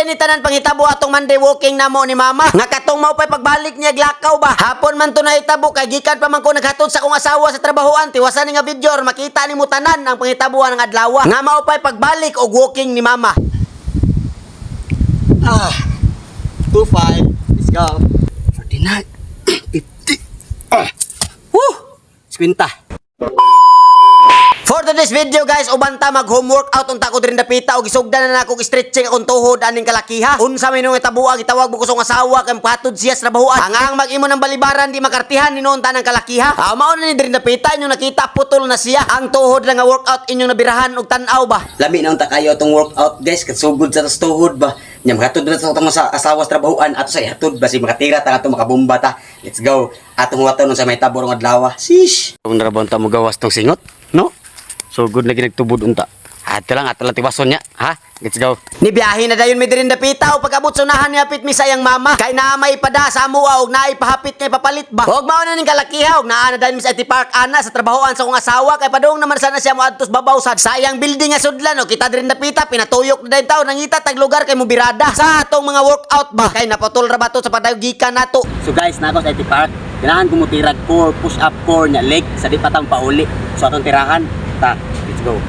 din ni tanan pangitabo atong Monday walking namo ni mama. Nga katong mao pay pagbalik niya glakaw ba. Hapon man to nahitabo kay gikan pa man ko naghatod sa akong asawa sa trabahoan. Tiwasan ni nga video or makita ni mo tanan ang pangitabuan ng adlaw. Nga mao pay pagbalik og walking ni mama. 25. Let's go. 49. 50. Woo! 50. For today's video guys, ubanta mag homework out unta ko diri dapita og isugdan na nako stretching akong tuhod aning kalakiha. Unsa may nung itabuha gitawag mo ko sa asawa kay patod siya sa trabahoan. Ang mag-imo ng balibaran di makartihan ninon tanang kalakiha. Mao na ni diri dapita inyo nakita putol na siya. Ang tuhod na nga workout inyong nabirahan og tan-aw ba. Lami na unta kayo atong workout guys, kasugod sa tuhod ba. Nya magatod na sa atong asawa sa trabahoan ato sa ihatod ba si makatira ta ato makabomba ta. Let's go. Atong waton sa may tabor ng adlaw. Sish. Kung narabon ta mo gawas tong singot, no? So good lagi nagtubod unta. Ato lang tiwason niya, ha? Let's go. Ni biyahe na dayon mi diri dapita og pag-abot sa unahan ni hapit mi sayang mama. Kay naa may pada sa amuwa og naay pahapit kay papalit ba. Og mao na ning kalakiha og naa na dayon mi sa IT Park ana sa trabahoan sa akong asawa kay padung naman sana siya moadtos babaw sad sayang building nga sudlan og kita diri dapita pinatuyok na dayon taw nangita tag lugar kay mo birada sa atong mga workout ba. Kay naputol ra ba to sa padayogikan nato. So guys, nako sa IT Park, ganahan ko mo tirad core, push up core nya leg sa di patang pauli. So atong tirahan, ta. Let's go.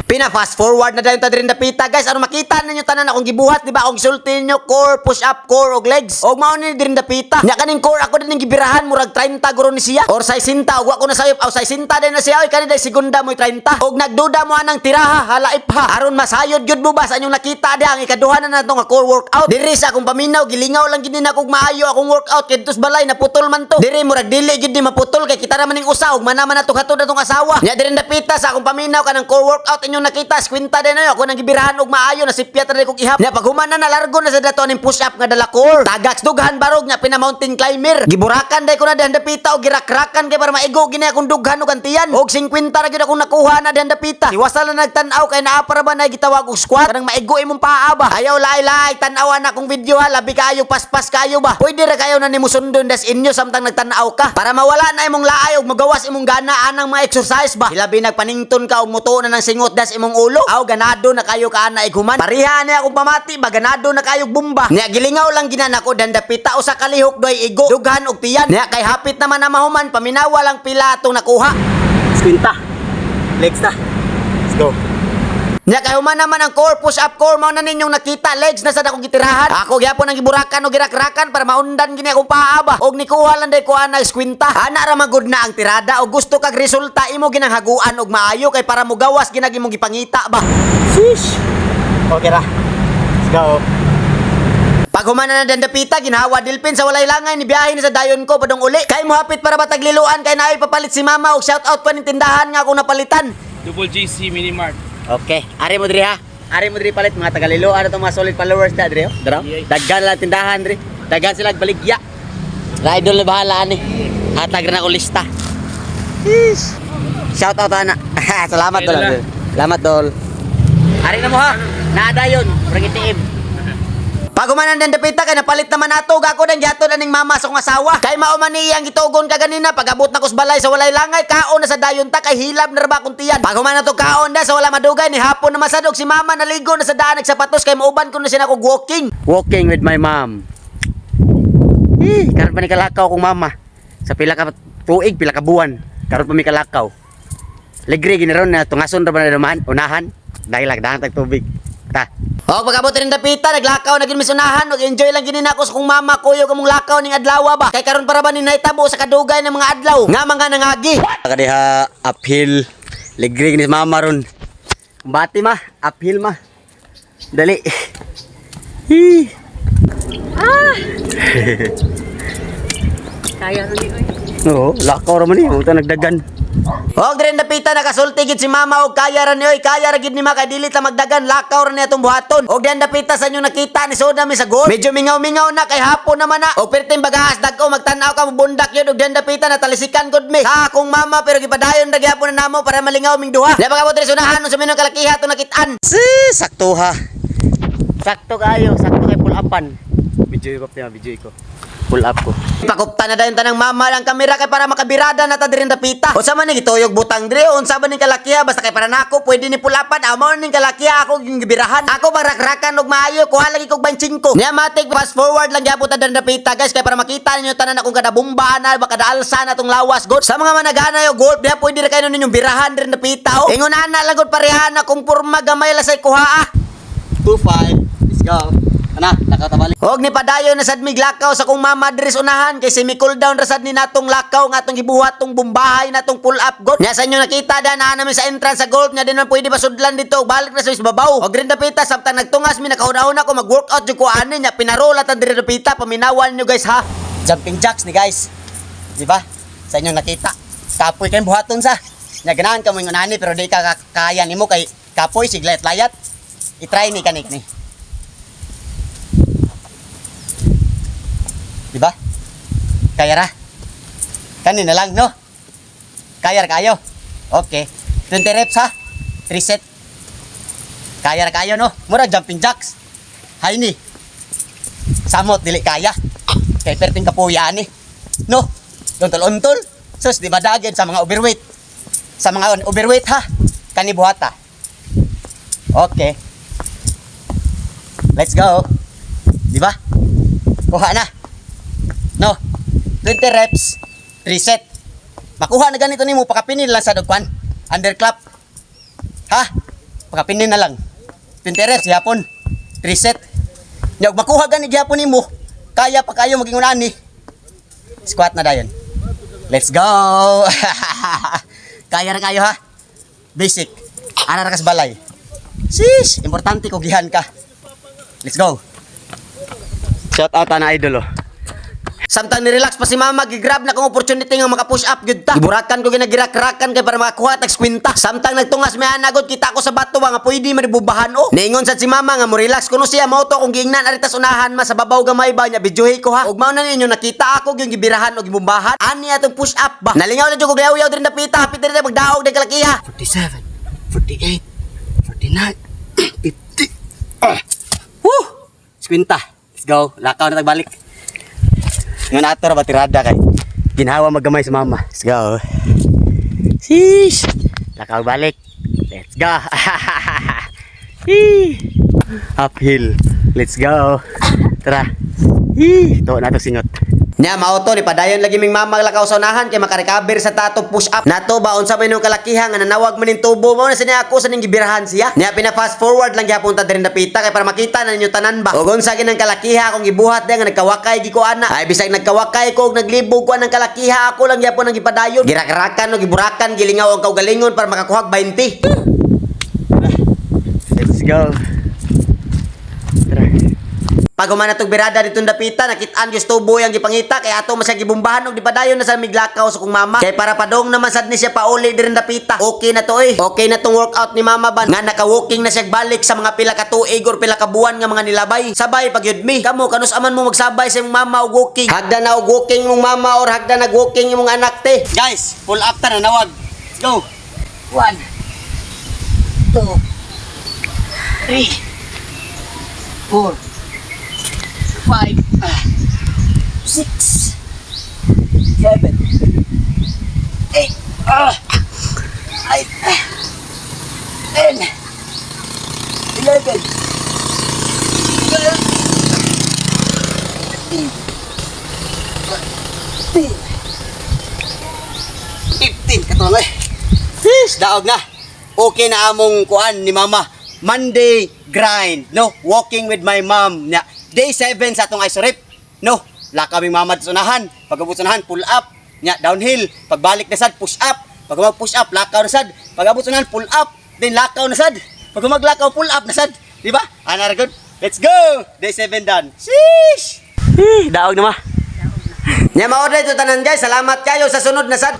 Pina fast forward na dayon ta diri dapita guys aron makita ninyo tanan akong gibuhat di ba akong gisulti ninyo core push up core og legs og mao ni diri dapita nya kaning core ako din gibirahan murag 30 guro ni siya or 60 og wa ko na sayop aw 60 din na siya oy kani day segunda mo 30 og nagduda mo anang tiraha halaip ha aron masayod gyud mo ba sa inyong nakita di ang ikaduha na nato nga core workout diri sa akong paminaw gilingaw lang gid na kog maayo akong workout kay tus balay naputol man to diri murag dili gid ni maputol kay kita ra maning usa og manaman nato hatod atong asawa nya diri dapita sa akong paminaw kanang core workout inyong nakita skwinta din ayo ako nang gibirahan og maayo na sipyat ra kog ihap nya paghuman na nalargo na sa dato ning push up nga dala core tagaks dughan barog nya pina mountain climber giburakan day ko na dihan dapita og girakrakan kay para maigo gini akong dughan og antiyan og 50 ra gyud akong nakuha na dihan dapita iwasal na nagtan-aw kay naa para ba na gitawag og squat kanang maigo imong paa ba ayaw laay-laay tan-awan akong video ha labi kaayo paspas kayo ba pwede ra kayo na nimo sundon das inyo samtang nagtan-aw ka para mawala na imong laay og magawas imong gana anang mga exercise ba hilabi nagpanington ka og mutuo na ng singot das imong ulo aw ganado na kayo kaana iguman pariha ni akong pamati ba ganado na kayo bomba nya gilingaw lang ginanako dandapita usa ka lihok doy igo dughan og tiyan nya kay hapit naman na mahuman paminawa lang pila atong nakuha Skwinta. Legs ta. Let's go. nya kay human naman ang core push up core mao na ninyong nakita legs na sa dakong gitirahan ako gyapon ang giburakan og girakrakan para maundan gini akong paa ba og nikuha lang day ko ana skwinta ana ra magud na ang tirada og gusto kag resulta imo ginang haguan og maayo kay para mo gawas ginag imong gipangita ba. Sheesh. Okay ra. Let's go. Pag humana na dandapita, ginawa dilpin sa walay langay ni biyahe ni sa dayon ko padong uli. Kay mo hapit para batagliluan kay naay papalit si mama og shout out ko ning tindahan nga akong napalitan. Double GC Mini Mart. Okay, ari mo diri ha. Ari mo diri palit mga tagaliluan ato mga solid followers ta diri. Dara. Daggan lang tindahan diri. Daggan sila baligya. Ra idol na bahala ani. Hatag na ko lista. Shout out ana. Salamat dol. Salamat dol. Ari na mo ha. Naadayon, prangitiim. Pag umanan din dapita kay napalit naman nato gako dan giato na ning mama sa kong asawa. Kay mao man iyang gitugon ka ganina pag abot na kus balay sa walay langay kaon na sa dayon ta kay hilab na ra ba akong tiyan. Pag umanan to kaon da sa wala madugay ni hapon na masadog si mama naligo na sa daan nagsapatos kay mauban ko na siya nako walking. Walking with my mom. Karon pa ni kalakaw kong mama. Sa pila ka tuig, pila ka buwan. Karon pa mi kalakaw. Ligre giniron na tungason ra ba na naman unahan. Dahil lagdahan tag tubig. Ta. Og pag-abot rin dapita naglakaw na gid misunahan og enjoy lang gini nako sa kong mama kuyo kamong lakaw ning adlaw ba. Kay karon para ba ni nahitabo sa kadugay ng mga adlaw nga mga nangagi. Kadiha uphill. Ligre gini mama ron. Bati ma, uphill ma. Dali. Kaya rin ni oy. Oo, lakaw ra man ni, uta nagdagan. Og dire dapita nakasulti gid si mama og kaya ra ni oy kaya ra gid ni maka dili ta magdagan lakaw ra ni atong buhaton. Og diyan dapita sa inyo nakita ni soda mi sa gol. Medyo mingaw-mingaw na kay hapon naman na. Og perting bagaas dagko magtan-aw ka bundak yun og diyan dapita natalisikan gud mi. Sa akong mama pero gipadayon ra gyapon na namo para malingaw ming duha. Nya pag-abot dire sunahan sa minong kalakiha to nakitaan. Sakto ha. Sakto kayo, sakto kay pull upan. Video ko, video ko. pull up ko. Pakupta na dayon tanang mama ang kamera kay para makabirada na ta diri dapita. Unsa man ni gituyog butang diri, unsa man ning kalakiha basta kay para nako pwede ni pulapan. Amo ning kalakiha ako ging gibirahan. Ako bang rakrakan og maayo kuha lagi kog 25. Nya matik fast forward lang gyapon ta diri dapita guys kay para makita ninyo tanan akong kada bomba na baka daalsa na tong lawas god. Sa mga managana yo golf diha pwede ra kayo ninyong birahan diri dapita. Ingon ana lang god parehan akong porma gamay la say kuha. 2-5. Let's go. Ana, nakatabali. Og ni padayon na sad mig lakaw sa kong mama diri sa unahan kay semi cool down ra sad ni natong lakaw nga atong gibuhat tong bombahay natong pull up god. Nya sa inyo nakita da namin sa entrance sa golf nya din man pwede basudlan dito balik na sa babaw. Og rin dapita samtang nagtungas mi nakauna ko mag-workout jud ko ani nya pinarola ta diri dapita paminawan nyo guys ha. Jumping jacks ni guys. Di ba? Sa inyo nakita. Kapoy kay buhaton sa. Nya ganahan ka mo ingon ani pero di ka kaya nimo kay kapoy siglayat layat. I-try ni kanik ni. Diba? Kaya ra. Kanina lang, no? Kaya ra kayo. Okay. 20 reps ha. 3 set. Kaya ra kayo, no? Mura jumping jacks. Hay ni. Samot dili kaya. Kay perting kapuya ni. No? Untol-untol. Sus, di ba dagid sa mga overweight? Sa mga overweight ha. Kani buhata. Okay. Let's go. Di ba? Kuha na. No, 20 reps, 3 set. Makuha na ganito nimo pakapinin lang sa dugpan. Underclap. Ha? Pakapinin na lang. 20 reps yapon, 3 set. Nya makuha gani gyapon nimo, kaya pa kayo maging unani. Squat na dayon. Let's go. Kaya ra kayo ha. Basic. Ana ra kas balay. Sis, importante ko gihan ka. Let's go. Shout out na idol oh. Samtang ni-relax pa si mama, gigrab na kong opportunity nga maka-push up gyud ta. Giburakan ko ginagirak-rakan kay para makakuha tag skwinta. Samtang nagtungas may anagod kita ko sa bato nga pwede maribubahan o. Niingon sad si mama nga mo relax kuno siya mao to kung giingnan aritas unahan ma sa babaw gamay ba nya videohi ko ha. Ug mao na ninyo nakita ako gyud gibirahan og gibumbahan. Ani atong push up ba. Nalingaw na jud ko gayaw-yaw diri napita hapit diri magdaog de kalakiha. 47, 48, 49, 50. Woo! Skwinta. Let's go. Lakaw na tagbalik. Ngayon ato ra ba tirada kay ginhawa maggamay sa mama. Let's go. Sheesh. Lakaw balik. Let's go. Uphill. Let's go. Tara. To na to singot. Nya mao to ni padayon lagi ming mama lakaw sa unahan kay makarecover sa tato push up. Nato ba unsa may nung kalakiha nga nanawag man ning tubo mao na sa niya ako sa ning gibirahan siya. Nya pina fast forward lang gyapon ta diri napita kay para makita na ninyo tanan ba. Ug unsa ginang kalakiha akong gibuhat nga nagkawakay gi ko ana. Ay bisag nagkawakay ko ug naglibog ko anang kalakiha ako lang gyapon ang gipadayon. Girak-rakan ug giburakan gilingaw ang kaugalingon para makakuha 20. Let's go. Tara. Pag humana tog birada ditong dapita nakit-an gyud tubo yang gipangita kay ato masya gibumbahan og dipadayon na sa miglakaw sa kong mama. Kay para padong naman sad ni siya pauli diri dapita. Okay na to eh. Okay na tong workout ni mama ban. Nga naka-walking na siya balik sa mga pila ka tuig or pila ka buwan nga mga nilabay. Sabay pag yud mi. Kamo kanus aman mo magsabay sa imong mama og walking. Hagda na og walking imong mama or hagda nag-walking imong anak te. Guys, pull up ta na nawag. Let's go. 1 2 3 4 5 6 7 8 10 11 15 katong eh. Daog na. Okay na among kuan ni mama. Monday grind, no? Walking with my mom. Nya, day 7 sa atong isorep. No, lakaming mama sa unahan. Pagabot sa unahan, pull up. Nya, downhill. Pagbalik na sad, push up. Pag mag-push up, lakaw na sad. Pagabot sa unahan, pull up. Then lakaw na sad. Pag maglakaw, pull up na sad. Di ba? Ana ra good. Let's go. Day 7 done. Sheesh. Daog na ma. Nya mao dito tanan guys. Salamat kayo sa sunod na sad.